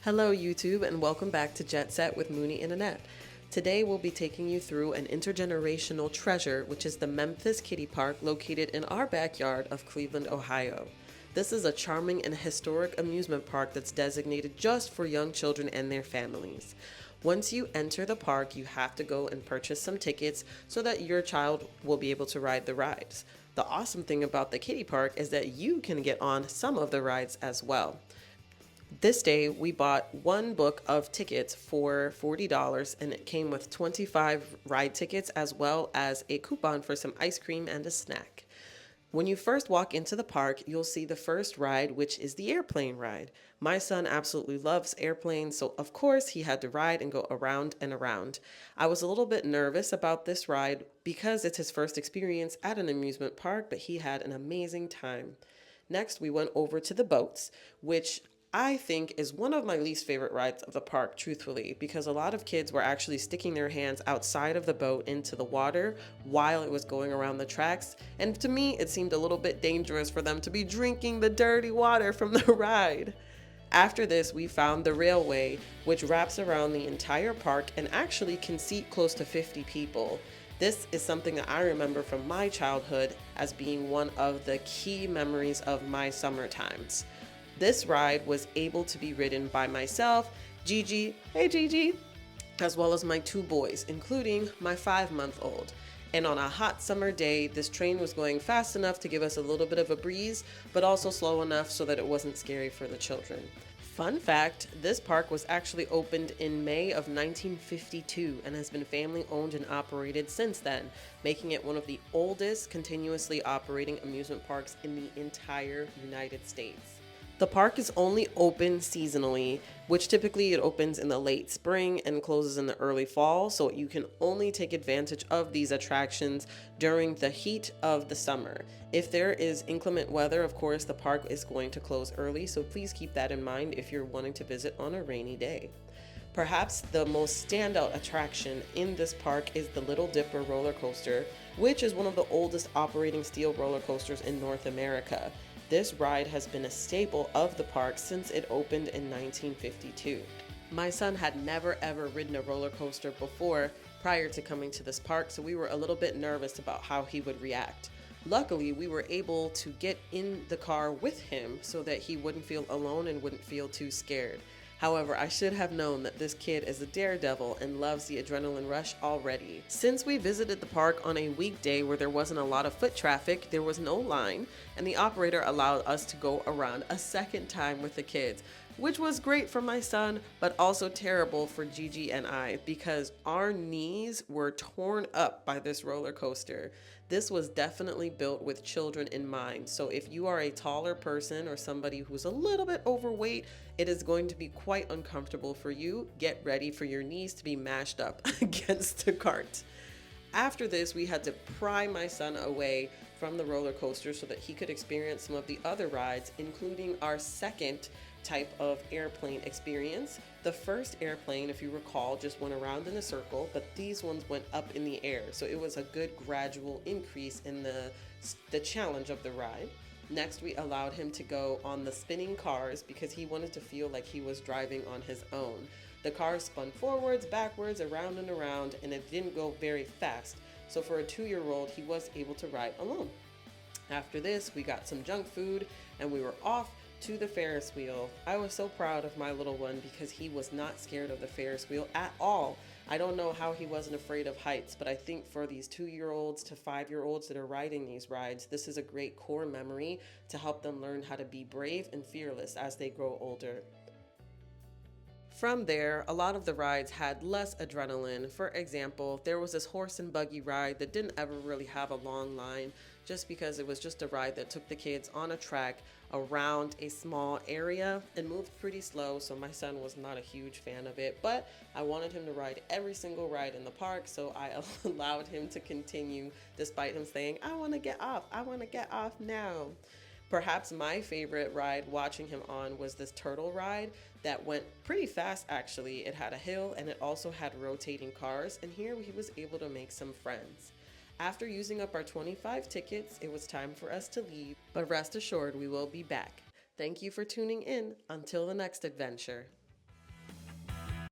Hello YouTube and welcome back to Jet Set with Mooney and Annette. Today we'll be taking you through an intergenerational treasure, which is the Memphis Kiddie Park located in our backyard of Cleveland, Ohio. This is a charming and historic amusement park that's designated just for young children and their families. Once you enter the park, you have to go and purchase some tickets so that your child will be able to ride the rides. The awesome thing about the kiddie park is that you can get on some of the rides as well. This day, we bought one book of tickets for $40, and it came with 25 ride tickets as well as a coupon for some ice cream and a snack. When you first walk into the park, you'll see the first ride, which is the airplane ride. My son absolutely loves airplanes, so of course he had to ride and go around and around. I was a little bit nervous about this ride because it's his first experience at an amusement park, but he had an amazing time. Next, we went over to the boats, which I think is one of my least favorite rides of the park, truthfully, because a lot of kids were actually sticking their hands outside of the boat into the water while it was going around the tracks. And to me, it seemed a little bit dangerous for them to be drinking the dirty water from the ride. After this, we found the railway, which wraps around the entire park and actually can seat close to 50 people. This is something that I remember from my childhood as being one of the key memories of my summer times. This ride was able to be ridden by myself, Gigi, hey Gigi, as well as my two boys, including my 5-month-old. And on a hot summer day, this train was going fast enough to give us a little bit of a breeze, but also slow enough so that it wasn't scary for the children. Fun fact, this park was actually opened in May of 1952 and has been family owned and operated since then, making it one of the oldest continuously operating amusement parks in the entire United States. The park is only open seasonally, which typically it opens in the late spring and closes in the early fall, so you can only take advantage of these attractions during the heat of the summer. If there is inclement weather, of course, the park is going to close early, so please keep that in mind if you're wanting to visit on a rainy day. Perhaps the most standout attraction in this park is the Little Dipper roller coaster, which is one of the oldest operating steel roller coasters in North America. This ride has been a staple of the park since it opened in 1952. My son had never ever ridden a roller coaster before prior to coming to this park, so we were a little bit nervous about how he would react. Luckily, we were able to get in the car with him so that he wouldn't feel alone and wouldn't feel too scared. However, I should have known that this kid is a daredevil and loves the adrenaline rush already. Since we visited the park on a weekday where there wasn't a lot of foot traffic, there was no line, and the operator allowed us to go around a second time with the kids, which was great for my son, but also terrible for Gigi and I because our knees were torn up by this roller coaster. This was definitely built with children in mind, so if you are a taller person or somebody who's a little bit overweight, it is going to be quite uncomfortable for you. Get ready for your knees to be mashed up against the cart. After this, we had to pry my son away from the roller coaster so that he could experience some of the other rides, including our second type of airplane experience. The first airplane, if you recall, just went around in a circle, but these ones went up in the air. So it was a good gradual increase in the challenge of the ride. Next, we allowed him to go on the spinning cars because he wanted to feel like he was driving on his own. The cars spun forwards, backwards, around and around, and it didn't go very fast. So for a 2-year-old, he was able to ride alone. After this, we got some junk food and we were off to the Ferris wheel. I was so proud of my little one because he was not scared of the Ferris wheel at all. I don't know how he wasn't afraid of heights, but I think for these 2-year-olds to 5-year-olds that are riding these rides, this is a great core memory to help them learn how to be brave and fearless as they grow older. From there, a lot of the rides had less adrenaline. For example, there was this horse and buggy ride that didn't ever really have a long line just because it was just a ride that took the kids on a track around a small area and moved pretty slow, so my son was not a huge fan of it, but I wanted him to ride every single ride in the park, so I allowed him to continue despite him saying, I want to get off now. Perhaps my favorite ride watching him on was this turtle ride that went pretty fast actually. It had a hill and it also had rotating cars, and here he was able to make some friends. After using up our 25 tickets, it was time for us to leave, but rest assured we will be back. Thank you for tuning in. Until the next adventure.